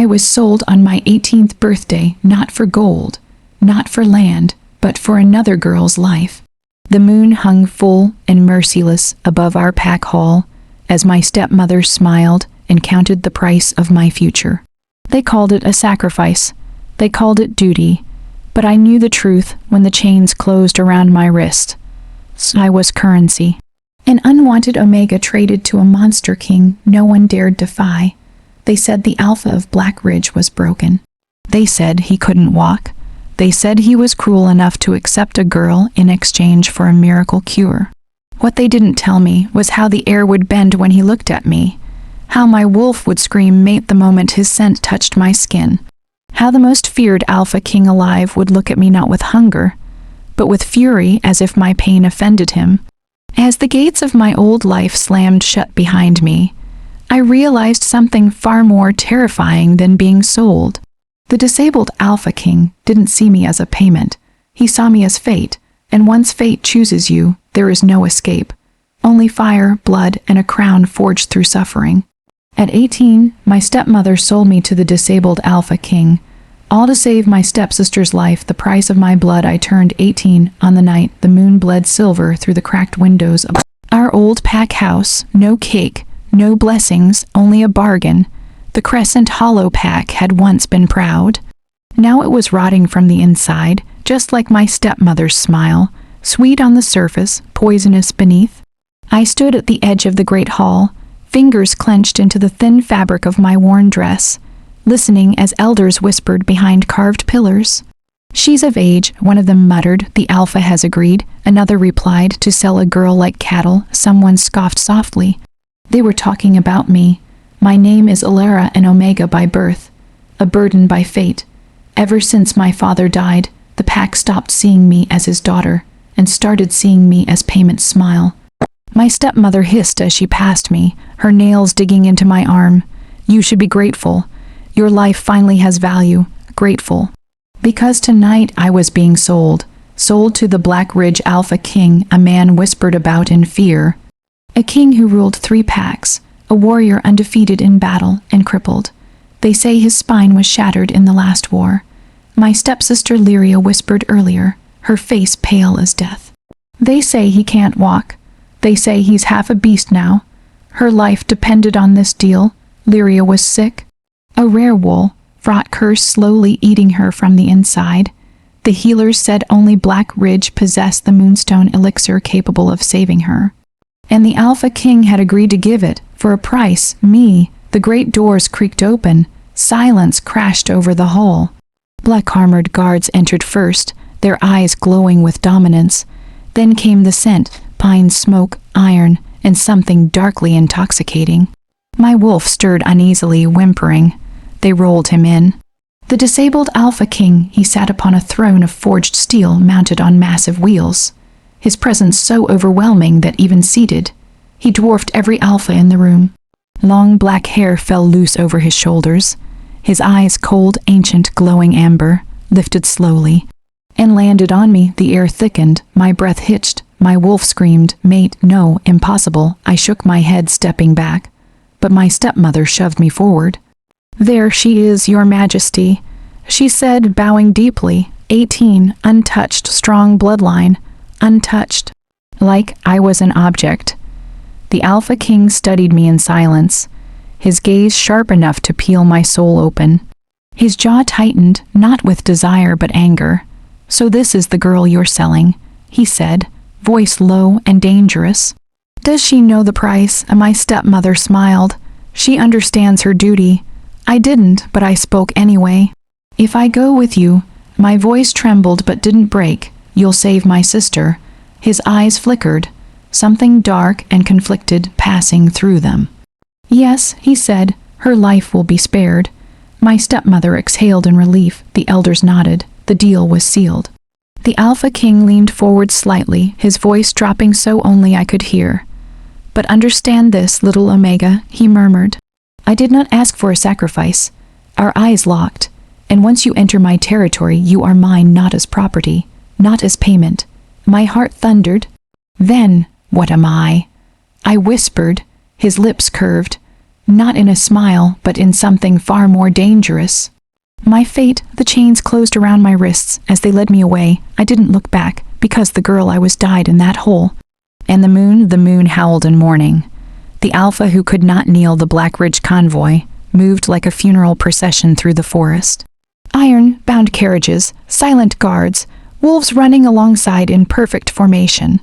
I was sold on my 18th birthday, not for gold, not for land, but for another girl's life. The moon hung full and merciless above our pack hall as my stepmother smiled and counted the price of my future. They called it a sacrifice. They called it duty. But I knew the truth when the chains closed around my wrist. I was currency. An unwanted Omega traded to a monster king no one dared defy. They said the Alpha of Black Ridge was broken. They said he couldn't walk. They said he was cruel enough to accept a girl in exchange for a miracle cure. What they didn't tell me was how the air would bend when he looked at me, how my wolf would scream mate the moment his scent touched my skin, how the most feared Alpha King alive would look at me not with hunger, but with fury as if my pain offended him. As the gates of my old life slammed shut behind me, I realized something far more terrifying than being sold. The disabled Alpha King didn't see me as a payment. He saw me as fate, and once fate chooses you, there is no escape. Only fire, blood, and a crown forged through suffering. At 18, my stepmother sold me to the disabled Alpha King. All to save my stepsister's life, the price of my blood. I turned 18 on the night the moon bled silver through the cracked windows of our old pack house. No cake, no blessings, only a bargain. The Crescent Hollow pack had once been proud. Now it was rotting from the inside, just like my stepmother's smile, sweet on the surface, poisonous beneath. I stood at the edge of the great hall, fingers clenched into the thin fabric of my worn dress, listening as elders whispered behind carved pillars. She's of age, one of them muttered, the Alpha has agreed. Another replied, to sell a girl like cattle. Someone scoffed softly. They were talking about me. My name is Alara, an Omega by birth, a burden by fate. Ever since my father died, the pack stopped seeing me as his daughter and started seeing me as payment's smile. My stepmother hissed as she passed me, her nails digging into my arm. You should be grateful. Your life finally has value. Grateful. Because tonight I was being sold to the Black Ridge Alpha King, a man whispered about in fear. A king who ruled 3 packs, a warrior undefeated in battle and crippled. They say his spine was shattered in the last war. My stepsister Lyria whispered earlier, her face pale as death. They say he can't walk. They say he's half a beast now. Her life depended on this deal. Lyria was sick. A werewolf, fraught curse slowly eating her from the inside. The healers said only Black Ridge possessed the moonstone elixir capable of saving her. And the Alpha King had agreed to give it, for a price, me. The great doors creaked open. Silence crashed over the hall. Black-armored guards entered first, their eyes glowing with dominance. Then came the scent, pine smoke, iron, and something darkly intoxicating. My wolf stirred uneasily, whimpering. They rolled him in. The disabled Alpha King, he sat upon a throne of forged steel mounted on massive wheels. His presence so overwhelming that even seated, he dwarfed every alpha in the room. Long black hair fell loose over his shoulders. His eyes, cold, ancient, glowing amber, lifted slowly and landed on me. The air thickened, my breath hitched. My wolf screamed, "Mate, no, impossible." I shook my head, stepping back, but my stepmother shoved me forward. "There she is, your majesty," she said, bowing deeply. 18, untouched, strong bloodline, untouched. Like I was an object. The Alpha King studied me in silence, his gaze sharp enough to peel my soul open. His jaw tightened, not with desire but anger. "So this is the girl you're selling," he said, voice low and dangerous. "Does she know the price?" My stepmother smiled. "She understands her duty." I didn't, but I spoke anyway. "If I go with you," my voice trembled but didn't break, "you'll save my sister." His eyes flickered, something dark and conflicted passing through them. "Yes," he said, "her life will be spared." My stepmother exhaled in relief. The elders nodded. The deal was sealed. The Alpha King leaned forward slightly, his voice dropping so only I could hear. "But understand this, little Omega," he murmured. "I did not ask for a sacrifice." Our eyes locked. "And once you enter my territory, you are mine not as property, not as payment." My heart thundered. "Then, what am I?" I whispered, his lips curved. not in a smile, but in something far more dangerous. My fate, the chains closed around my wrists as they led me away. I didn't look back, because the girl I was died in that hole. And the moon howled in mourning. The Alpha who could not kneel the Black Ridge convoy moved like a funeral procession through the forest. Iron-bound carriages, silent guards, wolves running alongside in perfect formation.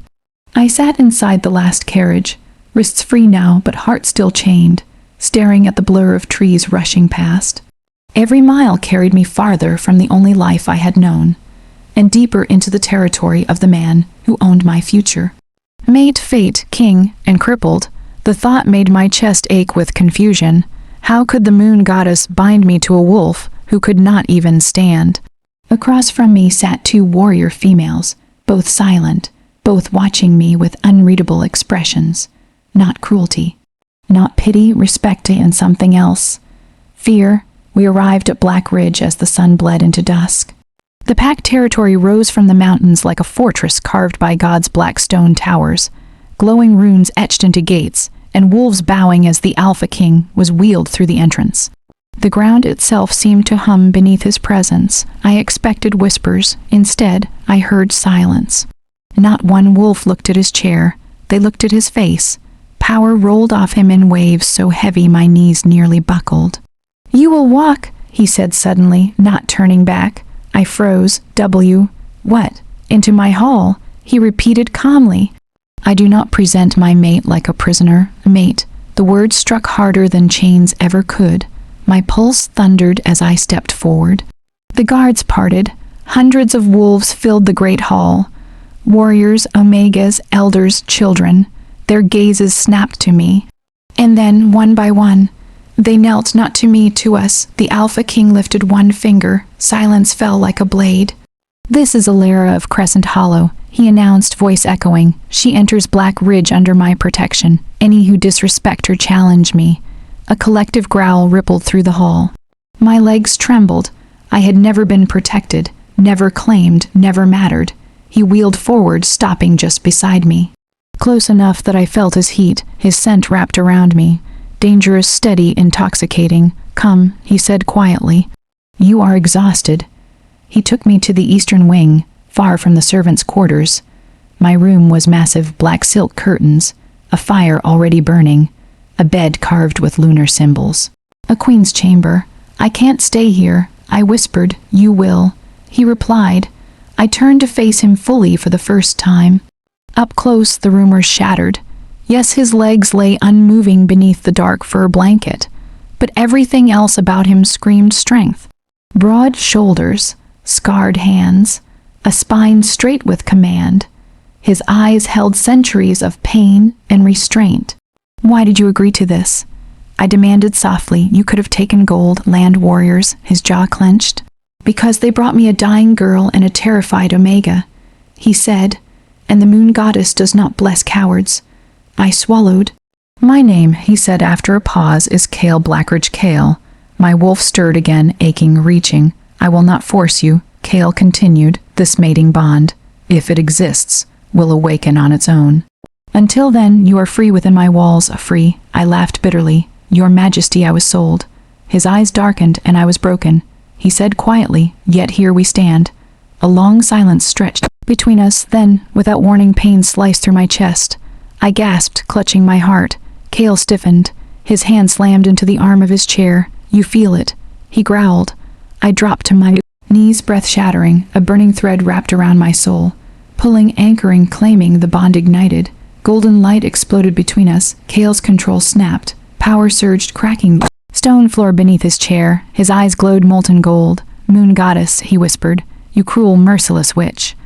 I sat inside the last carriage, wrists free now but heart still chained, staring at the blur of trees rushing past. Every mile carried me farther from the only life I had known, and deeper into the territory of the man who owned my future. Mate, fate, king, and crippled, the thought made my chest ache with confusion. How could the moon goddess bind me to a wolf who could not even stand? Across from me sat two warrior females, both silent, both watching me with unreadable expressions. Not cruelty, not pity, respect, and something else. Fear. We arrived at Black Ridge as the sun bled into dusk. The pack territory rose from the mountains like a fortress carved by God's black stone towers, glowing runes etched into gates, and wolves bowing as the Alpha King was wheeled through the entrance. The ground itself seemed to hum beneath his presence. I expected whispers. Instead, I heard silence. Not one wolf looked at his chair. They looked at his face. Power rolled off him in waves so heavy my knees nearly buckled. "You will walk," he said suddenly, not turning back. I froze. What? Into my hall, he repeated calmly. "I do not present my mate like a prisoner. Mate." The word struck harder than chains ever could. My pulse thundered as I stepped forward. The guards parted. Hundreds of wolves filled the great hall. Warriors, omegas, elders, children. Their gazes snapped to me. And then, one by one, they knelt, not to me, to us. The Alpha King lifted one finger. Silence fell like a blade. "This is Alara of Crescent Hollow," he announced, voice echoing. "She enters Black Ridge under my protection. Any who disrespect her challenge me." A collective growl rippled through the hall. My legs trembled. I had never been protected, never claimed, never mattered. He wheeled forward, stopping just beside me. Close enough that I felt his heat, his scent wrapped around me. Dangerous, steady, intoxicating. "Come," he said quietly. "You are exhausted." He took me to the eastern wing, far from the servants' quarters. My room was massive black silk curtains, a fire already burning, a bed carved with lunar symbols. "A queen's chamber. I can't stay here," I whispered. "You will," he replied. I turned to face him fully for the first time. Up close, the rumors shattered. Yes, his legs lay unmoving beneath the dark fur blanket, but everything else about him screamed strength. Broad shoulders, scarred hands, a spine straight with command. His eyes held centuries of pain and restraint. "Why did you agree to this?" I demanded softly. "You could have taken gold, land warriors," his jaw clenched. "Because they brought me a dying girl and a terrified Omega," he said, "and the moon goddess does not bless cowards." I swallowed. "My name," he said after a pause, "is Kale Blackridge Kale." My wolf stirred again, aching, reaching. "I will not force you," Kale continued. "This mating bond, if it exists, will awaken on its own. Until then, you are free within my walls, free." I laughed bitterly. "Your Majesty, I was sold." His eyes darkened, and I was broken. He said quietly, "Yet here we stand." A long silence stretched between us, then, without warning, pain sliced through my chest. I gasped, clutching my heart. Kale stiffened. His hand slammed into the arm of his chair. "You feel it," he growled. I dropped to my knees, breath shattering, a burning thread wrapped around my soul. Pulling, anchoring, claiming, the bond ignited. Golden light exploded between us. Kale's control snapped. Power surged, cracking stone floor beneath his chair. His eyes glowed molten gold. "Moon goddess," he whispered. "You cruel, merciless witch."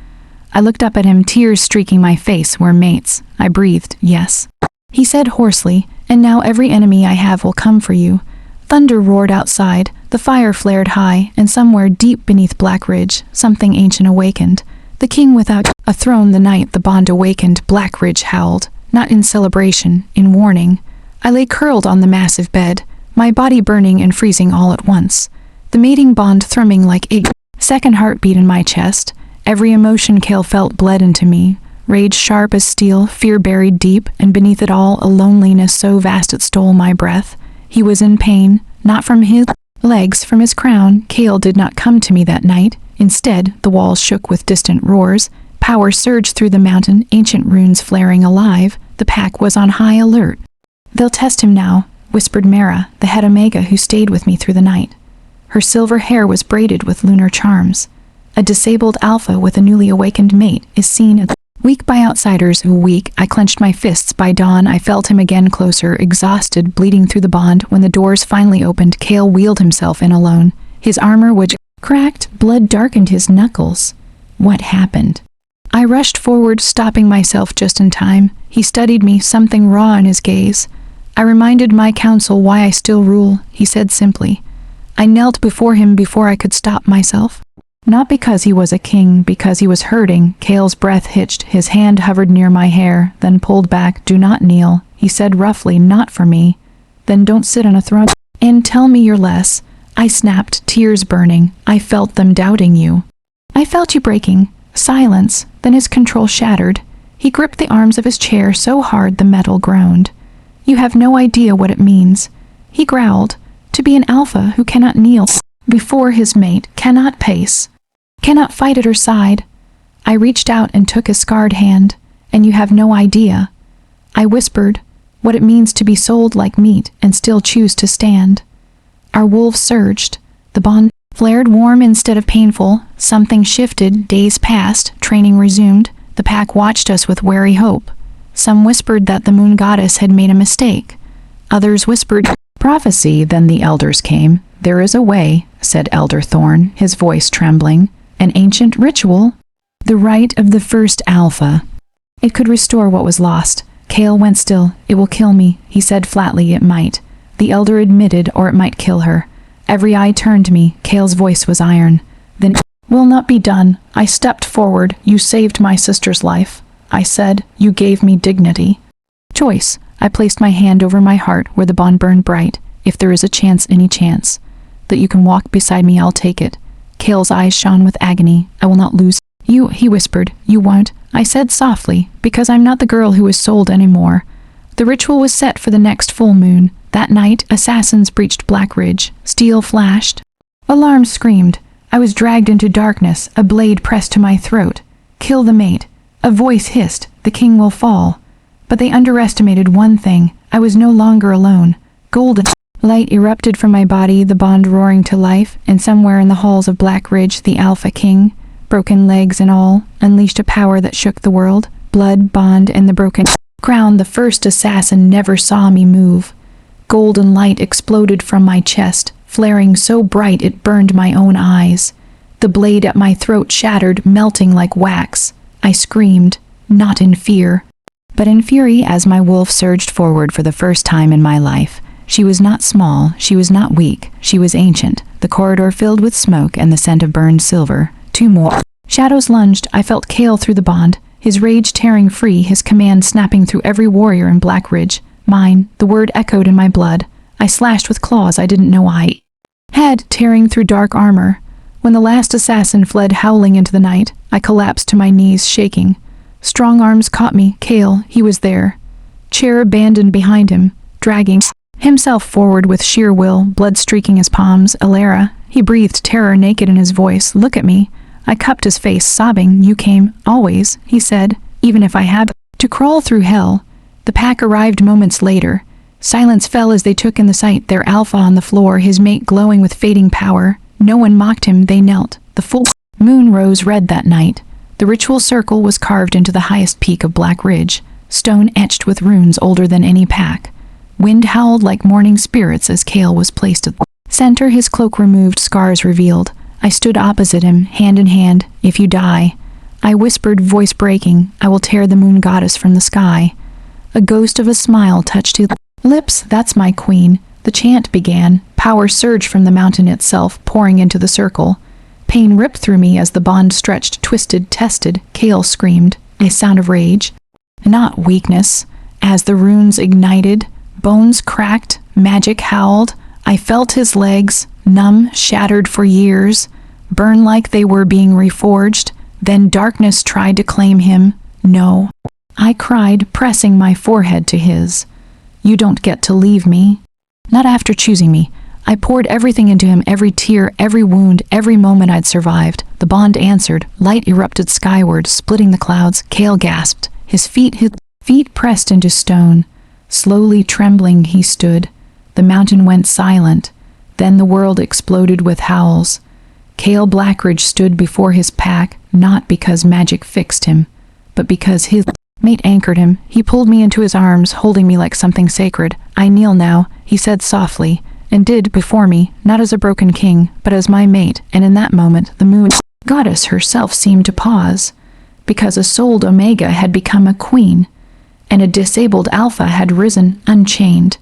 I looked up at him, tears streaking my face. "We're mates." I breathed. "Yes." He said hoarsely, "And now every enemy I have will come for you." Thunder roared outside. The fire flared high, and somewhere deep beneath Black Ridge, something ancient awakened. The king without a throne. The night the bond awakened, Black Ridge howled. Not in celebration, in warning. I lay curled on the massive bed, my body burning and freezing all at once. The mating bond thrumming like a second heartbeat in my chest. Every emotion Kale felt bled into me. Rage sharp as steel, fear buried deep, and beneath it all, a loneliness so vast it stole my breath. He was in pain, not from his legs, from his crown. Kale did not come to me that night. Instead, the walls shook with distant roars. Power surged through the mountain, ancient runes flaring alive. The pack was on high alert. "They'll test him now," whispered Mara, the head Omega who stayed with me through the night. Her silver hair was braided with lunar charms. A disabled alpha with a newly awakened mate is seen as weak by outsiders. Weak. I clenched my fists. By dawn, I felt him again, closer, exhausted, bleeding through the bond. When the doors finally opened, Kale wheeled himself in alone. His armor was cracked, blood darkened his knuckles. What happened? I rushed forward, stopping myself just in time. He studied me, something raw in his gaze. "I reminded my council why I still rule," he said simply. I knelt before him before I could stop myself. Not because he was a king, because he was hurting. Kale's breath hitched. His hand hovered near my hair, then pulled back. "Do not kneel," he said roughly. "Not for me." "Then don't sit on a throne and tell me you're less." I snapped, tears burning. "I felt them doubting you." "I felt you breaking." Silence. Then his control shattered. He gripped the arms of his chair so hard the metal groaned. "You have no idea what it means," he growled. "To be an alpha who cannot kneel before his mate, cannot pace, cannot fight at her side." I reached out and took his scarred hand. "And you have no idea," I whispered, "what it means to be sold like meat and still choose to stand." Our wolves surged. The bond flared warm instead of painful. Something shifted. Days passed. Training resumed. The pack watched us with wary hope. Some whispered that the moon goddess had made a mistake. Others whispered prophecy. Then the elders came. "There is a way," said Elder Thorn, his voice trembling. "An ancient ritual. The right of the first alpha. It could restore what was lost." Kale went still. "It will kill me," he said flatly. "It might." The elder admitted, "or it might kill her." Every eye turned to me. Kale's voice was iron. "Then it will not be done." I stepped forward. "You saved my sister's life," I said. "You gave me dignity." "Choice." I placed my hand over my heart where the bond burned bright. "If there is a chance, any chance, that you can walk beside me, I'll take it." Kale's eyes shone with agony. "I will not lose you," he whispered. "You won't," I said softly, "because I'm not the girl who was sold anymore." The ritual was set for the next full moon. That night, assassins breached Black Ridge. Steel flashed. Alarms screamed. I was dragged into darkness, a blade pressed to my throat. "Kill the mate." A voice hissed, "The king will fall." But they underestimated one thing. I was no longer alone. Golden light erupted from my body, the bond roaring to life, and somewhere in the halls of Black Ridge, the Alpha King, broken legs and all, unleashed a power that shook the world. Blood, bond, and the broken crown. The first assassin never saw me move. Golden light exploded from my chest, flaring so bright it burned my own eyes. The blade at my throat shattered, melting like wax. I screamed, not in fear, but in fury as my wolf surged forward for the first time in my life. She was not small, she was not weak, she was ancient. The corridor filled with smoke and the scent of burned silver. Two more shadows lunged. I felt Kale through the bond, his rage tearing free, his command snapping through every warrior in Black Ridge. Mine. The word echoed in my blood. I slashed with claws I didn't know I had, tearing through dark armor. When the last assassin fled howling into the night, I collapsed to my knees, shaking. Strong arms caught me. Kale, he was there. Chair abandoned behind him, dragging himself forward with sheer will, blood streaking his palms. "Alara," he breathed, terror naked in his voice. "Look at me." I cupped his face, sobbing. "You came, always," he said, "even if I had to crawl through hell." The pack arrived moments later. Silence fell as they took in the sight, their alpha on the floor, his mate glowing with fading power. No one mocked him, they knelt. The full moon rose red that night. The ritual circle was carved into the highest peak of Black Ridge, stone etched with runes older than any pack. Wind howled like mourning spirits as Kale was placed at the center, his cloak removed, scars revealed. I stood opposite him, hand in hand. "If you die," I whispered, voice breaking, "I will tear the moon goddess from the sky." A ghost of a smile touched his lips. "That's my queen." The chant began. Power surged from the mountain itself, pouring into the circle. Pain ripped through me as the bond stretched, twisted, tested. Kale screamed, a sound of rage, not weakness. As the runes ignited, bones cracked, magic howled. I felt his legs, numb, shattered for years, burn like they were being reforged. Then darkness tried to claim him. "No," I cried, pressing my forehead to his. "You don't get to leave me." Not after choosing me. I poured everything into him, every tear, every wound, every moment I'd survived. The bond answered. Light erupted skyward, splitting the clouds. Cale gasped. His feet pressed into stone. Slowly trembling he stood. The mountain went silent. Then the world exploded with howls. Cale Blackridge stood before his pack, not because magic fixed him, but because his mate anchored him. He pulled me into his arms, holding me like something sacred. I kneel now, he said softly, and did before me, not as a broken king, but as my mate, and in that moment the moon goddess herself seemed to pause, because a souled Omega had become a queen, and a disabled Alpha had risen unchained.